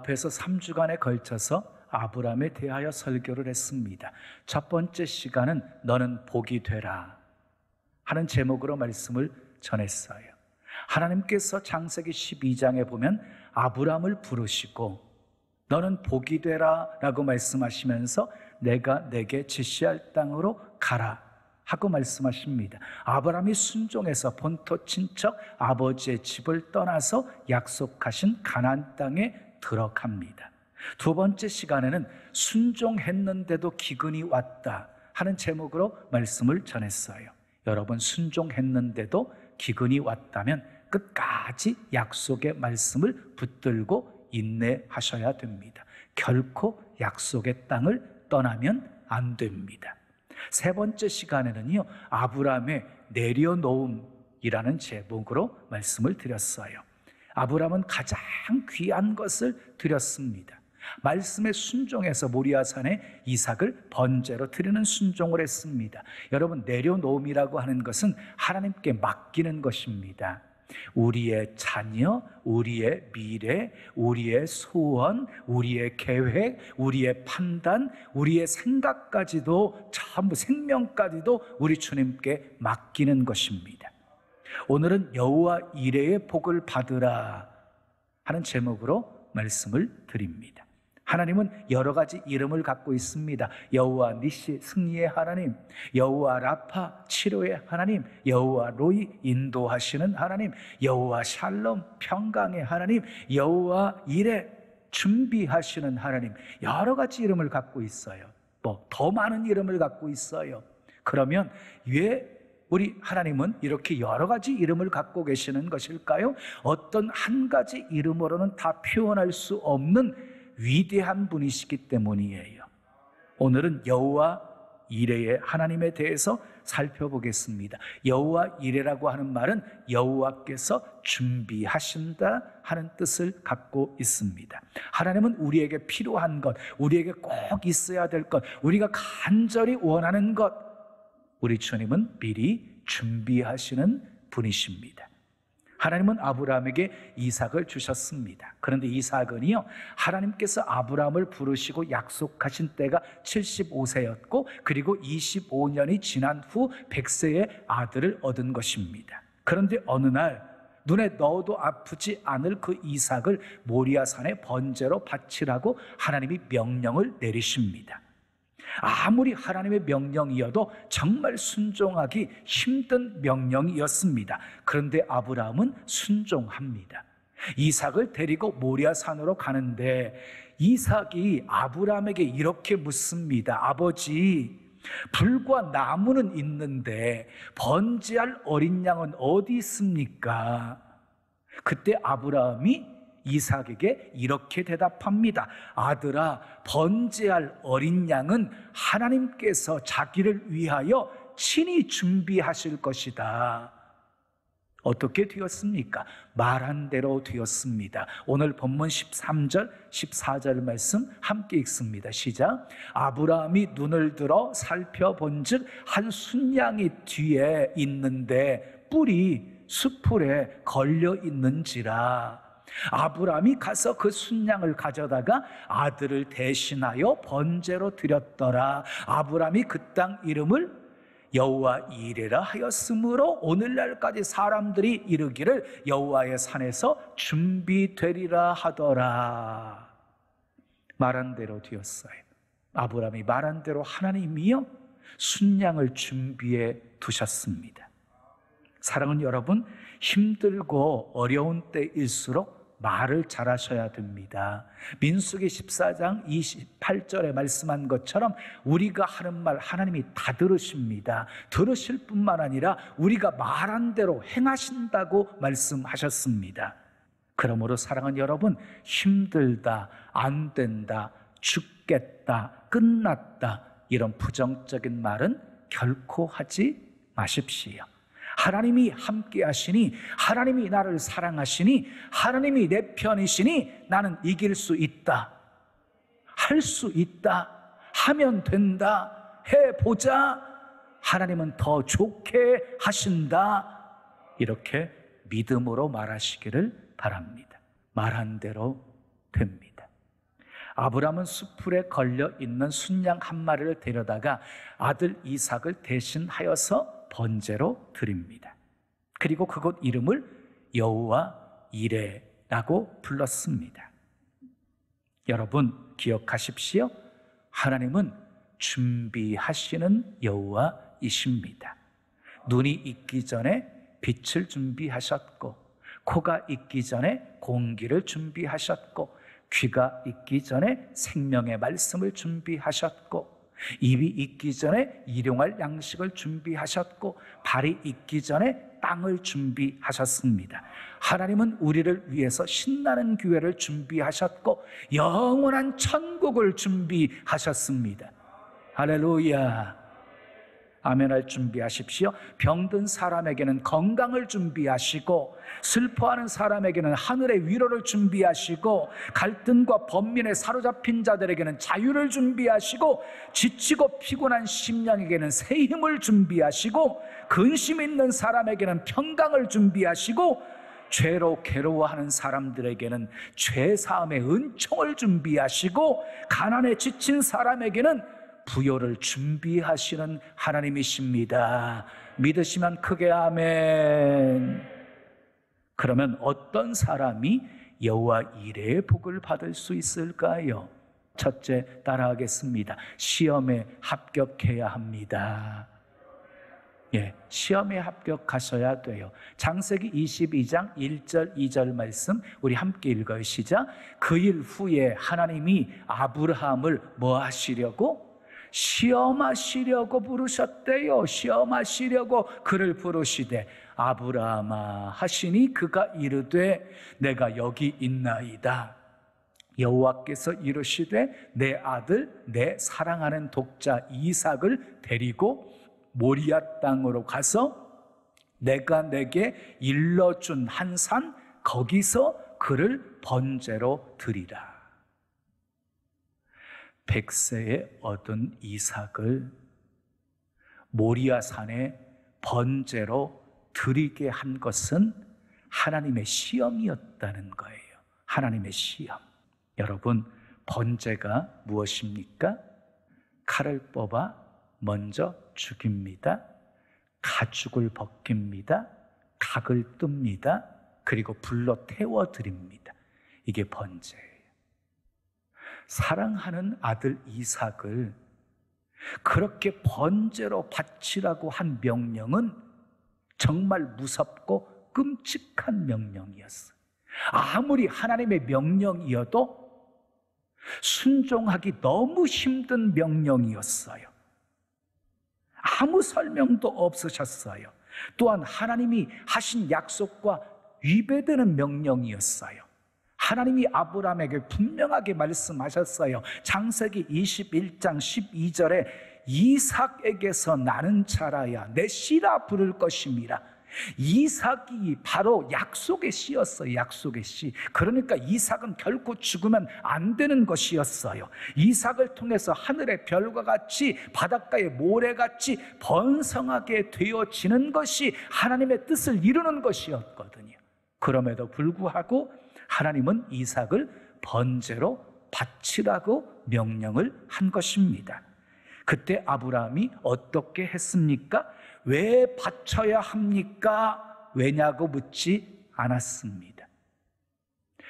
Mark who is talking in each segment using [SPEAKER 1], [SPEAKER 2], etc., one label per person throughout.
[SPEAKER 1] 앞에서 3주간에 걸쳐서 아브라함에 대하여 설교를 했습니다. 첫 번째 시간은 너는 복이 되라 하는 제목으로 말씀을 전했어요. 하나님께서 창세기 12장에 보면 아브라함을 부르시고 너는 복이 되라 라고 말씀하시면서 내가 내게 지시할 땅으로 가라 하고 말씀하십니다. 아브라함이 순종해서 본토 친척 아버지의 집을 떠나서 약속하신 가나안 땅에 들어갑니다. 두 번째 시간에는 순종했는데도 기근이 왔다 하는 제목으로 말씀을 전했어요. 여러분, 순종했는데도 기근이 왔다면 끝까지 약속의 말씀을 붙들고 인내하셔야 됩니다. 결코 약속의 땅을 떠나면 안 됩니다. 세 번째 시간에는요, 아브라함의 내려놓음이라는 제목으로 말씀을 드렸어요. 아브라함은 가장 귀한 것을 드렸습니다. 말씀에 순종해서 모리아산에 이삭을 번제로 드리는 순종을 했습니다. 여러분, 내려놓음이라고 하는 것은 하나님께 맡기는 것입니다. 우리의 자녀, 우리의 미래, 우리의 소원, 우리의 계획, 우리의 판단, 우리의 생각까지도, 전부 생명까지도 우리 주님께 맡기는 것입니다. 오늘은 여호와 이레의 복을 받으라 하는 제목으로 말씀을 드립니다. 하나님은 여러 가지 이름을 갖고 있습니다. 여호와 니시, 승리의 하나님, 여호와 라파, 치료의 하나님, 여호와 로이, 인도하시는 하나님, 여호와 샬롬, 평강의 하나님, 여호와 이레, 준비하시는 하나님, 여러 가지 이름을 갖고 있어요. 더 많은 이름을 갖고 있어요. 그러면 왜 우리 하나님은 이렇게 여러 가지 이름을 갖고 계시는 것일까요? 어떤 한 가지 이름으로는 다 표현할 수 없는 위대한 분이시기 때문이에요. 오늘은 여호와 이레의 하나님에 대해서 살펴보겠습니다. 여호와 이레라고 하는 말은 여호와께서 준비하신다 하는 뜻을 갖고 있습니다. 하나님은 우리에게 필요한 것, 우리에게 꼭 있어야 될 것, 우리가 간절히 원하는 것, 우리 주님은 미리 준비하시는 분이십니다. 하나님은 아브라함에게 이삭을 주셨습니다. 그런데 이삭은요, 하나님께서 아브라함을 부르시고 약속하신 때가 75세였고 그리고 25년이 지난 후 100세의 아들을 얻은 것입니다. 그런데 어느 날 눈에 넣어도 아프지 않을 그 이삭을 모리아산에 번제로 바치라고 하나님이 명령을 내리십니다. 아무리 하나님의 명령이어도 정말 순종하기 힘든 명령이었습니다. 그런데 아브라함은 순종합니다. 이삭을 데리고 모리아산으로 가는데 이삭이 아브라함에게 이렇게 묻습니다. 아버지, 불과 나무는 있는데 번제할 어린 양은 어디 있습니까? 그때 아브라함이 이삭에게 이렇게 대답합니다. 아들아, 번제할 어린 양은 하나님께서 자기를 위하여 친히 준비하실 것이다. 어떻게 되었습니까? 말한 대로 되었습니다. 오늘 본문 13절, 14절 말씀 함께 읽습니다. 시작. 아브라함이 눈을 들어 살펴본즉 한 순양이 뒤에 있는데 뿔이 숯불에 걸려 있는지라. 아브라함이 가서 그 순양을 가져다가 아들을 대신하여 번제로 드렸더라. 아브라함이 그 땅 이름을 여호와 이레라 하였으므로 오늘날까지 사람들이 이르기를 여호와의 산에서 준비되리라 하더라. 말한 대로 되었어요. 아브라함이 말한 대로 하나님이요 순양을 준비해 두셨습니다. 사랑하는 여러분, 힘들고 어려운 때일수록 말을 잘하셔야 됩니다. 민수기 14장 28절에 말씀한 것처럼 우리가 하는 말 하나님이 다 들으십니다. 들으실 뿐만 아니라 우리가 말한 대로 행하신다고 말씀하셨습니다. 그러므로 사랑하는 여러분, 힘들다, 안 된다, 죽겠다, 끝났다 이런 부정적인 말은 결코 하지 마십시오. 하나님이 함께 하시니, 하나님이 나를 사랑하시니, 하나님이 내 편이시니 나는 이길 수 있다, 할 수 있다, 하면 된다, 해보자, 하나님은 더 좋게 하신다, 이렇게 믿음으로 말하시기를 바랍니다. 말한 대로 됩니다. 아브라함은 수풀에 걸려 있는 순양 한 마리를 데려다가 아들 이삭을 대신하여서 번제로 드립니다. 그리고 그곳 이름을 여호와 이레라고 불렀습니다. 여러분 기억하십시오. 하나님은 준비하시는 여호와이십니다. 눈이 있기 전에 빛을 준비하셨고, 코가 있기 전에 공기를 준비하셨고, 귀가 있기 전에 생명의 말씀을 준비하셨고, 입이 있기 전에 일용할 양식을 준비하셨고, 발이 있기 전에 땅을 준비하셨습니다. 하나님은 우리를 위해서 신나는 교회를 준비하셨고 영원한 천국을 준비하셨습니다. 할렐루야. 아멘할 준비하십시오. 병든 사람에게는 건강을 준비하시고, 슬퍼하는 사람에게는 하늘의 위로를 준비하시고, 갈등과 번민에 사로잡힌 자들에게는 자유를 준비하시고, 지치고 피곤한 심령에게는 새 힘을 준비하시고, 근심 있는 사람에게는 평강을 준비하시고, 죄로 괴로워하는 사람들에게는 죄사함의 은총을 준비하시고, 가난에 지친 사람에게는 부요를 준비하시는 하나님이십니다. 믿으시면 크게 아멘. 그러면 어떤 사람이 여호와 이레의 복을 받을 수 있을까요? 첫째, 따라하겠습니다. 시험에 합격해야 합니다. 시험에 합격하셔야 돼요. 창세기 22장 1절 2절 말씀 우리 함께 읽어요. 시작. 그 일 후에 하나님이 아브라함을 뭐 하시려고? 시험하시려고 부르셨대요. 시험하시려고 그를 부르시되 아브라함아 하시니 그가 이르되 내가 여기 있나이다. 여호와께서 이르시되 내 아들 내 사랑하는 독자 이삭을 데리고 모리아 땅으로 가서 내가 내게 일러준 한 산 거기서 그를 번제로 드리라. 100세에 얻은 이삭을 모리아 산에 번제로 드리게 한 것은 하나님의 시험이었다는 거예요. 하나님의 시험. 여러분, 번제가 무엇입니까? 칼을 뽑아 먼저 죽입니다. 가죽을 벗깁니다. 각을 뜹니다. 그리고 불로 태워드립니다. 이게 번제예요. 사랑하는 아들 이삭을 그렇게 번제로 바치라고 한 명령은 정말 무섭고 끔찍한 명령이었어요. 아무리 하나님의 명령이어도 순종하기 너무 힘든 명령이었어요. 아무 설명도 없으셨어요. 또한 하나님이 하신 약속과 위배되는 명령이었어요. 하나님이 아브라함에게 분명하게 말씀하셨어요. 창세기 21장 12절에 이삭에게서 나는 자라야 내 씨라 부를 것임이라. 이삭이 바로 약속의 씨였어요. 약속의 씨. 그러니까 이삭은 결코 죽으면 안 되는 것이었어요. 이삭을 통해서 하늘의 별과 같이 바닷가의 모래같이 번성하게 되어지는 것이 하나님의 뜻을 이루는 것이었거든요. 그럼에도 불구하고 하나님은 이삭을 번제로 바치라고 명령을 한 것입니다. 그때 아브라함이 어떻게 했습니까? 왜 바쳐야 합니까? 왜냐고 묻지 않았습니다.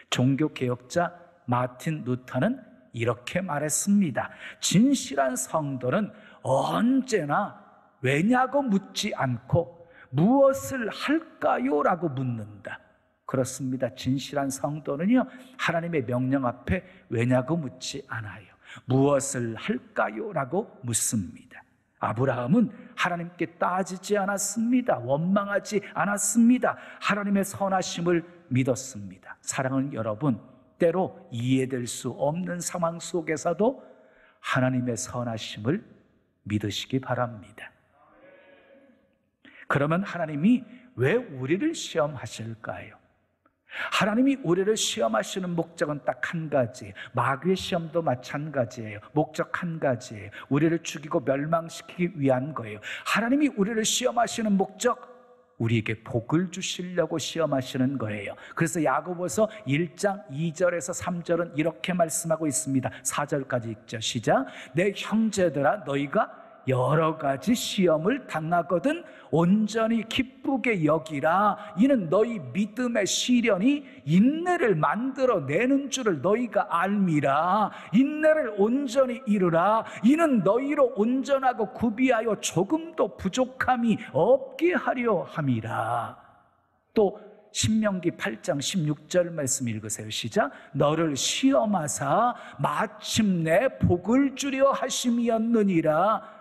[SPEAKER 1] 종교개혁자 마틴 루터는 이렇게 말했습니다. 진실한 성도는 언제나 왜냐고 묻지 않고 무엇을 할까요? 라고 묻는다. 그렇습니다. 진실한 성도는요, 하나님의 명령 앞에 왜냐고 묻지 않아요. 무엇을 할까요? 라고 묻습니다. 아브라함은 하나님께 따지지 않았습니다. 원망하지 않았습니다. 하나님의 선하심을 믿었습니다. 사랑하는 여러분, 때로 이해될 수 없는 상황 속에서도 하나님의 선하심을 믿으시기 바랍니다. 그러면 하나님이 왜 우리를 시험하실까요? 하나님이 우리를 시험하시는 목적은 딱 한 가지. 마귀의 시험도 마찬가지예요. 목적 한 가지예요. 우리를 죽이고 멸망시키기 위한 거예요. 하나님이 우리를 시험하시는 목적 우리에게 복을 주시려고 시험하시는 거예요. 그래서 야고보서 1장 2절에서 3절은 이렇게 말씀하고 있습니다. 4절까지 읽죠. 시작. 내 형제들아, 너희가 여러 가지 시험을 당하거든 온전히 기쁘게 여기라. 이는 너희 믿음의 시련이 인내를 만들어내는 줄을 너희가 알미라. 인내를 온전히 이루라. 이는 너희로 온전하고 구비하여 조금도 부족함이 없게 하려 함이라. 또 신명기 8장 16절 말씀 읽으세요. 시작. 너를 시험하사 마침내 복을 주려 하심이었느니라.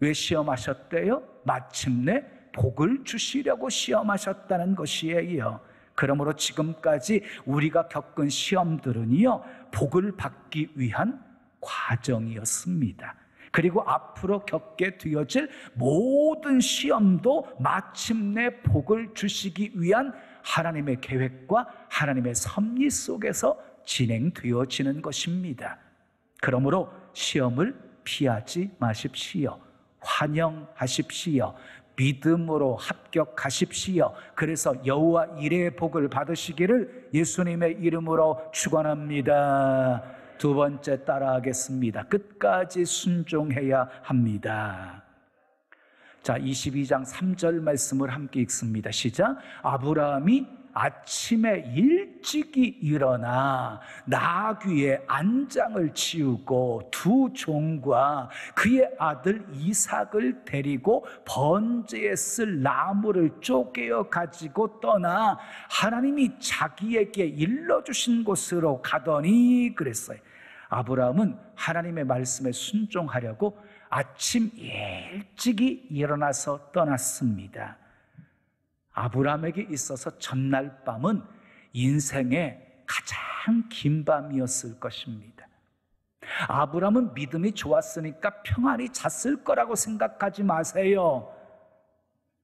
[SPEAKER 1] 왜 시험하셨대요? 마침내 복을 주시려고 시험하셨다는 것이에요. 그러므로 지금까지 우리가 겪은 시험들은요, 복을 받기 위한 과정이었습니다. 그리고 앞으로 겪게 되어질 모든 시험도 마침내 복을 주시기 위한 하나님의 계획과 하나님의 섭리 속에서 진행되어지는 것입니다. 그러므로 시험을 피하지 마십시오. 환영하십시오. 믿음으로 합격하십시오. 그래서 여호와 이레의 복을 받으시기를 예수님의 이름으로 축원합니다. 두 번째 따라하겠습니다. 끝까지 순종해야 합니다. 자, 22장 3절 말씀을 함께 읽습니다. 시작. 아브라함이 아침에 일찍이 일어나 나귀의 안장을 치우고 두 종과 그의 아들 이삭을 데리고 번제에 쓸 나무를 쪼개어 가지고 떠나 하나님이 자기에게 일러주신 곳으로 가더니 그랬어요. 아브라함은 하나님의 말씀에 순종하려고 아침 일찍이 일어나서 떠났습니다. 아브라함에게 있어서 전날 밤은 인생의 가장 긴 밤이었을 것입니다. 아브라함은 믿음이 좋았으니까 평안히 잤을 거라고 생각하지 마세요.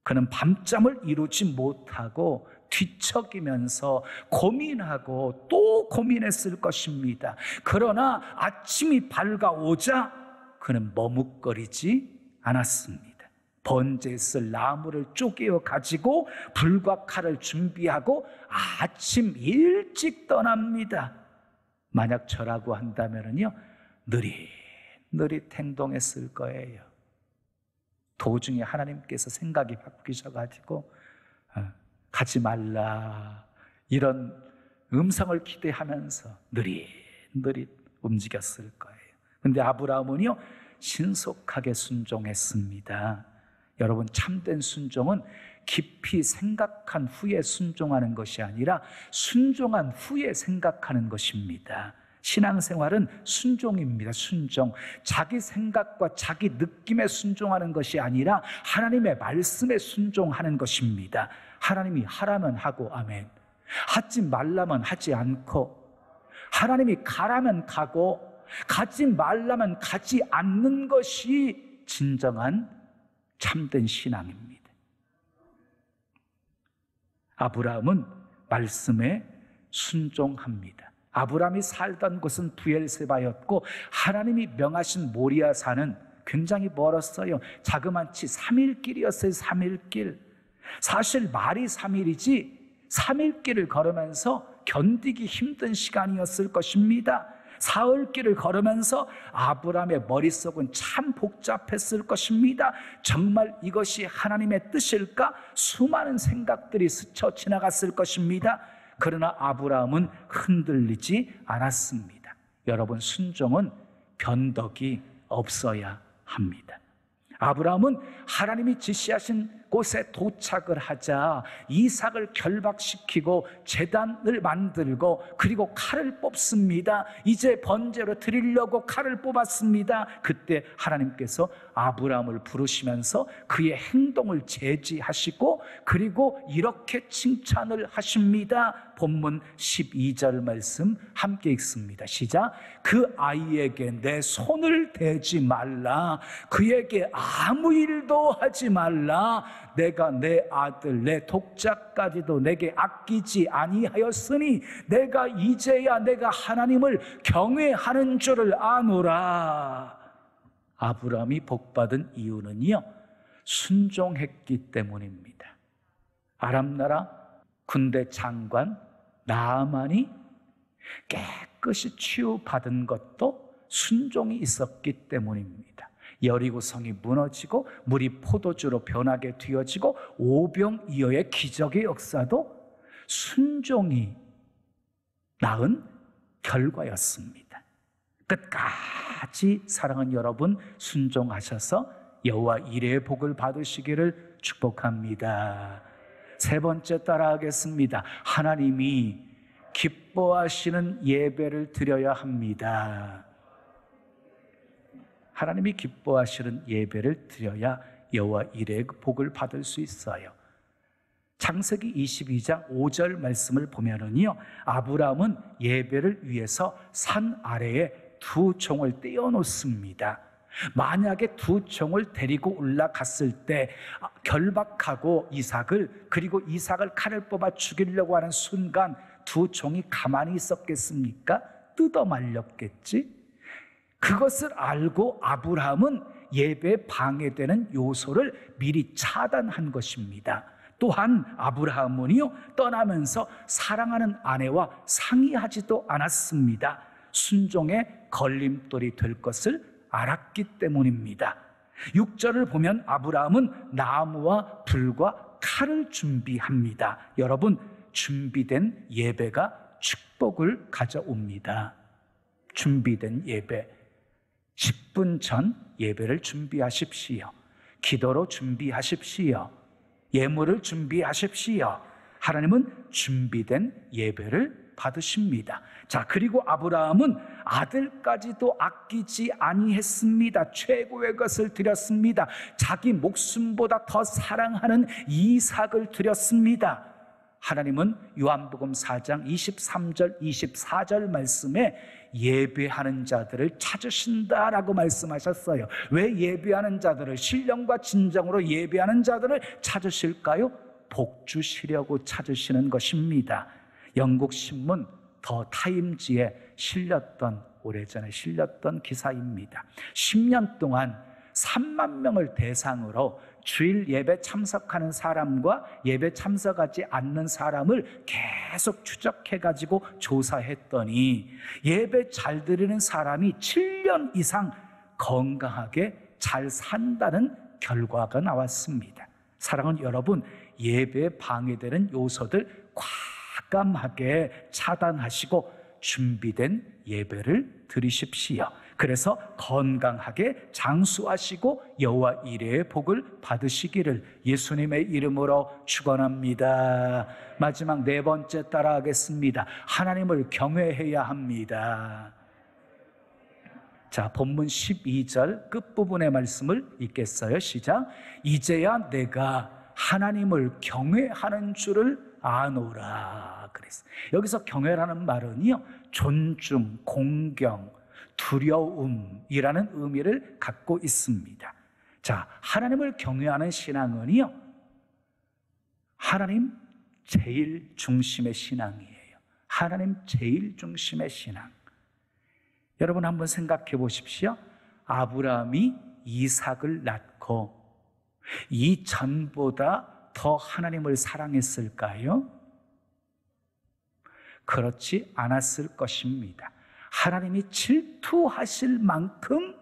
[SPEAKER 1] 그는 밤잠을 이루지 못하고 뒤척이면서 고민하고 또 고민했을 것입니다. 그러나 아침이 밝아오자 그는 머뭇거리지 않았습니다. 번제에 쓸 나무를 쪼개어 가지고 불과 칼을 준비하고 아침 일찍 떠납니다. 만약 저라고 한다면요, 느릿느릿 행동했을 거예요. 도중에 하나님께서 생각이 바뀌셔가지고 가지 말라 이런 음성을 기대하면서 느릿느릿 움직였을 거예요. 근데 아브라함은요, 신속하게 순종했습니다. 여러분, 참된 순종은 깊이 생각한 후에 순종하는 것이 아니라 순종한 후에 생각하는 것입니다. 신앙생활은 순종입니다. 순종. 자기 생각과 자기 느낌에 순종하는 것이 아니라 하나님의 말씀에 순종하는 것입니다. 하나님이 하라면 하고 아멘, 하지 말라면 하지 않고, 하나님이 가라면 가고 가지 말라면 가지 않는 것이 진정한 참된 신앙입니다. 아브라함은 말씀에 순종합니다. 아브라함이 살던 곳은 브엘세바였고 하나님이 명하신 모리아 산은 굉장히 멀었어요. 자그마치 3일 길이었어요. 3일 길. 사실 말이 3일이지 3일 길을 걸으면서 견디기 힘든 시간이었을 것입니다. 사흘 길을 걸으면서 아브라함의 머릿속은 참 복잡했을 것입니다. 정말 이것이 하나님의 뜻일까? 수많은 생각들이 스쳐 지나갔을 것입니다. 그러나 아브라함은 흔들리지 않았습니다. 여러분, 순종은 변덕이 없어야 합니다. 아브라함은 하나님이 지시하신 곳에 도착을 하자 이삭을 결박시키고 제단을 만들고 그리고 칼을 뽑습니다. 이제 번제로 드리려고 칼을 뽑았습니다. 그때 하나님께서 아브라함을 부르시면서 그의 행동을 제지하시고 그리고 이렇게 칭찬을 하십니다. 본문 12절 말씀 함께 읽습니다. 시작. 그 아이에게 내 손을 대지 말라. 그에게 아무 일도 하지 말라. 내가 내 아들 내 독자까지도 내게 아끼지 아니하였으니 내가 이제야 내가 하나님을 경외하는 줄을 아노라. 아브라함이 복받은 이유는요, 순종했기 때문입니다. 아람 나라 군대 장관 나아만이 깨끗이 치유받은 것도 순종이 있었기 때문입니다. 여리고성이 무너지고 물이 포도주로 변하게 되어지고 오병이어의 기적의 역사도 순종이 낳은 결과였습니다. 끝까지 사랑하는 여러분, 순종하셔서 여호와 이레의 복을 받으시기를 축복합니다. 세 번째 따라하겠습니다. 하나님이 기뻐하시는 예배를 드려야 합니다. 하나님이 기뻐하시는 예배를 드려야 여호와 이레의 복을 받을 수 있어요. 창세기 22장 5절 말씀을 보면은요, 아브라함은 예배를 위해서 산 아래에 두 종을 떼어놓습니다. 만약에 두 종을 데리고 올라갔을 때 결박하고 이삭을, 그리고 이삭을 칼을 뽑아 죽이려고 하는 순간 두 종이 가만히 있었겠습니까? 뜯어 말렸겠지. 그것을 알고 아브라함은 예배에 방해되는 요소를 미리 차단한 것입니다. 또한 아브라함은요, 떠나면서 사랑하는 아내와 상의하지도 않았습니다. 순종의 걸림돌이 될 것을 알았기 때문입니다. 6절을 보면 아브라함은 나무와 불과 칼을 준비합니다. 여러분, 준비된 예배가 축복을 가져옵니다. 준비된 예배, 10분 전 예배를 준비하십시오. 기도로 준비하십시오. 예물을 준비하십시오. 하나님은 준비된 예배를 받으십니다. 자, 그리고 아브라함은 아들까지도 아끼지 아니했습니다. 최고의 것을 드렸습니다. 자기 목숨보다 더 사랑하는 이삭을 드렸습니다. 하나님은 요한복음 4장 23절 24절 말씀에 예배하는 자들을 찾으신다라고 말씀하셨어요. 왜 예배하는 자들을, 신령과 진정으로 예배하는 자들을 찾으실까요? 복 주시려고 찾으시는 것입니다. 영국 신문 더 타임즈에 실렸던, 오래전에 실렸던 기사입니다. 10년 동안 3만 명을 대상으로 주일 예배 참석하는 사람과 예배 참석하지 않는 사람을 계속 추적해가지고 조사했더니 예배 잘 드리는 사람이 7년 이상 건강하게 잘 산다는 결과가 나왔습니다. 사랑하는 여러분, 예배에 방해되는 요소들 과감하게 차단하시고 준비된 예배를 드리십시오. 그래서 건강하게 장수하시고 여호와 이레의 복을 받으시기를 예수님의 이름으로 축원합니다. 마지막 네 번째 따라하겠습니다. 하나님을 경외해야 합니다. 자, 본문 12절 끝부분의 말씀을 읽겠어요. 시작. 이제야 내가 하나님을 경외하는 줄을 아노라 그랬어요. 여기서 경외라는 말은요, 존중, 공경, 두려움이라는 의미를 갖고 있습니다. 자, 하나님을 경외하는 신앙은요, 하나님 제일 중심의 신앙이에요. 하나님 제일 중심의 신앙. 여러분 한번 생각해 보십시오. 아브라함이 이삭을 낳고 이전보다 더 하나님을 사랑했을까요? 그렇지 않았을 것입니다. 하나님이 질투하실 만큼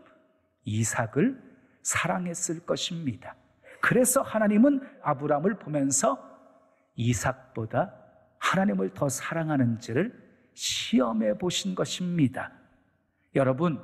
[SPEAKER 1] 이삭을 사랑했을 것입니다. 그래서 하나님은 아브라함을 보면서 이삭보다 하나님을 더 사랑하는지를 시험해 보신 것입니다. 여러분,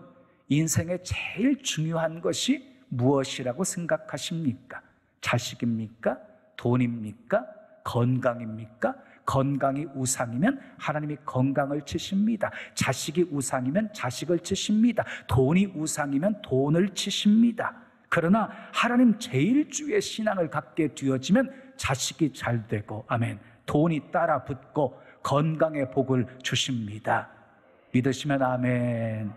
[SPEAKER 1] 인생에 제일 중요한 것이 무엇이라고 생각하십니까? 자식입니까? 돈입니까? 건강입니까? 건강이 우상이면 하나님이 건강을 치십니다. 자식이 우상이면 자식을 치십니다. 돈이 우상이면 돈을 치십니다. 그러나 하나님 제일주의 신앙을 갖게 되어지면 자식이 잘 되고, 아멘, 돈이 따라 붙고 건강의 복을 주십니다. 믿으시면 아멘.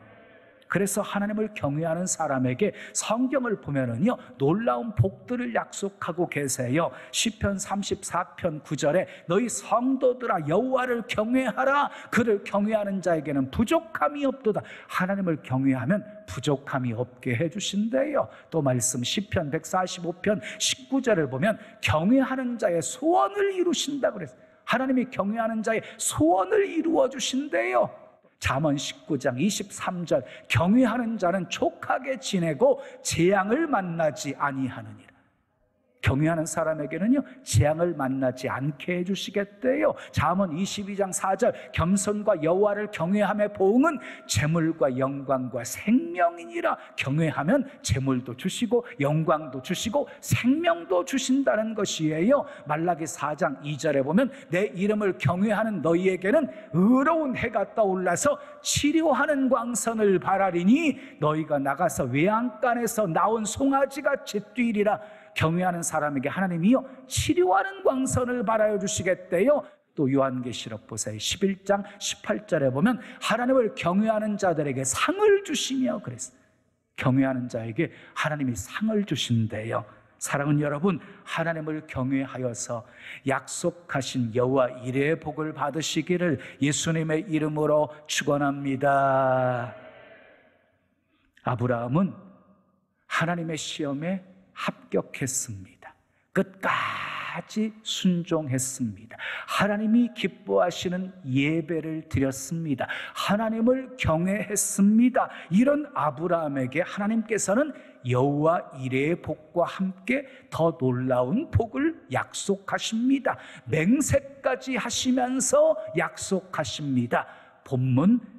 [SPEAKER 1] 그래서 하나님을 경외하는 사람에게 성경을 보면은요, 놀라운 복들을 약속하고 계세요. 시편 34편 9절에 너희 성도들아 여호와를 경외하라. 그를 경외하는 자에게는 부족함이 없도다. 하나님을 경외하면 부족함이 없게 해주신대요. 또 말씀 시편 145편 19절을 보면 경외하는 자의 소원을 이루신다 그랬어요. 하나님이 경외하는 자의 소원을 이루어 주신대요. 잠언 19장 23절 경외하는 자는 족하게 지내고 재앙을 만나지 아니하느니라. 경외하는 사람에게는요, 재앙을 만나지 않게 해주시겠대요. 잠언 22장 4절 겸손과 여호와를 경외함의 보응은 재물과 영광과 생명이니라. 경외하면 재물도 주시고 영광도 주시고 생명도 주신다는 것이에요. 말라기 4장 2절에 보면 내 이름을 경외하는 너희에게는 의로운 해가 떠올라서 치료하는 광선을 바라리니 너희가 나가서 외양간에서 나온 송아지같이 뛰리라. 경외하는 사람에게 하나님이요 치료하는 광선을 발하여 주시겠대요. 또 요한계시록 보세요. 11장 18절에 보면 하나님을 경외하는 자들에게 상을 주시며 그랬어요. 경외하는 자에게 하나님이 상을 주신대요. 사랑하는 여러분, 하나님을 경외하여서 약속하신 여호와 이레의 복을 받으시기를 예수님의 이름으로 축원합니다. 아브라함은 하나님의 시험에 합격했습니다. 끝까지 순종했습니다. 하나님이 기뻐하시는 예배를 드렸습니다. 하나님을 경외했습니다. 이런 아브라함에게 하나님께서는 여호와 이레의 복과 함께 더 놀라운 복을 약속하십니다. 맹세까지 하시면서 약속하십니다. 본문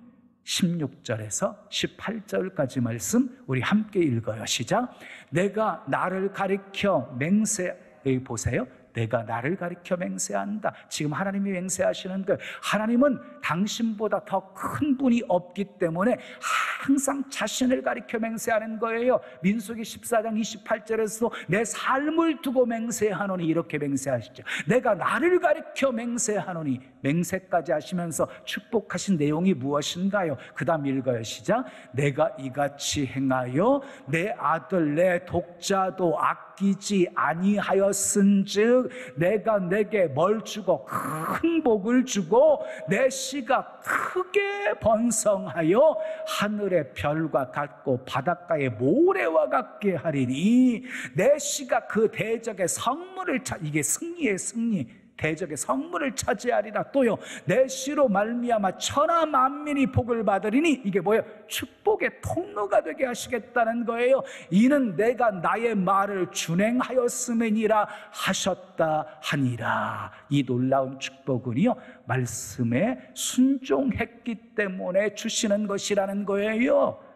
[SPEAKER 1] 16절에서 18절까지 말씀 우리 함께 읽어요. 시작. 내가 나를 가리켜 맹세해 보세요. 내가 나를 가리켜 맹세한다. 지금 하나님이 맹세하시는 거예요. 하나님은 당신보다 더 큰 분이 없기 때문에 항상 자신을 가리켜 맹세하는 거예요. 민수기 14장 28절에서 내 삶을 두고 맹세하노니 이렇게 맹세하시죠. 내가 나를 가리켜 맹세하노니 맹세까지 하시면서 축복하신 내용이 무엇인가요? 그 다음 읽어요. 시작. 내가 이같이 행하여 내 아들 내 독자도 아끼지 아니하였은즉 내가 내게 뭘 주고 큰 복을 주고 내 씨가 크게 번성하여 하늘의 별과 같고 바닷가의 모래와 같게 하리니 내 씨가 그 대적의 성문을 이게 승리의 승리. 대적의 성문을 차지하리라. 또요 내 씨로 말미암아 천하 만민이 복을 받으리니 이게 뭐예요? 축복의 통로가 되게 하시겠다는 거예요. 이는 내가 나의 말을 준행하였음이니라 하셨다 하니라. 이 놀라운 축복은요 말씀에 순종했기 때문에 주시는 것이라는 거예요.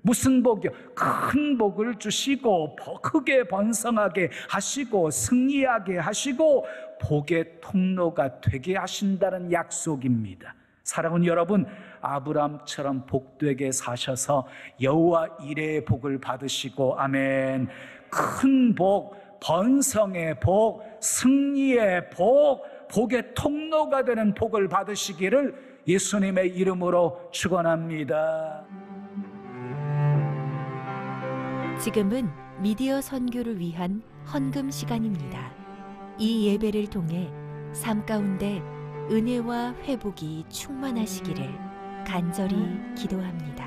[SPEAKER 1] 무슨 복이요? 큰 복을 주시고 크게 번성하게 하시고 승리하게 하시고 복의 통로가 되게 하신다는 약속입니다. 사랑하는 여러분, 아브라함처럼 복되게 사셔서 여호와 이레의 복을 받으시고 아멘. 큰 복, 번성의 복, 승리의 복, 복의 통로가 되는 복을 받으시기를 예수님의 이름으로 축원합니다.
[SPEAKER 2] 지금은 미디어 선교를 위한 헌금 시간입니다. 이 예배를 통해 삶 가운데 은혜와 회복이 충만하시기를 간절히 기도합니다.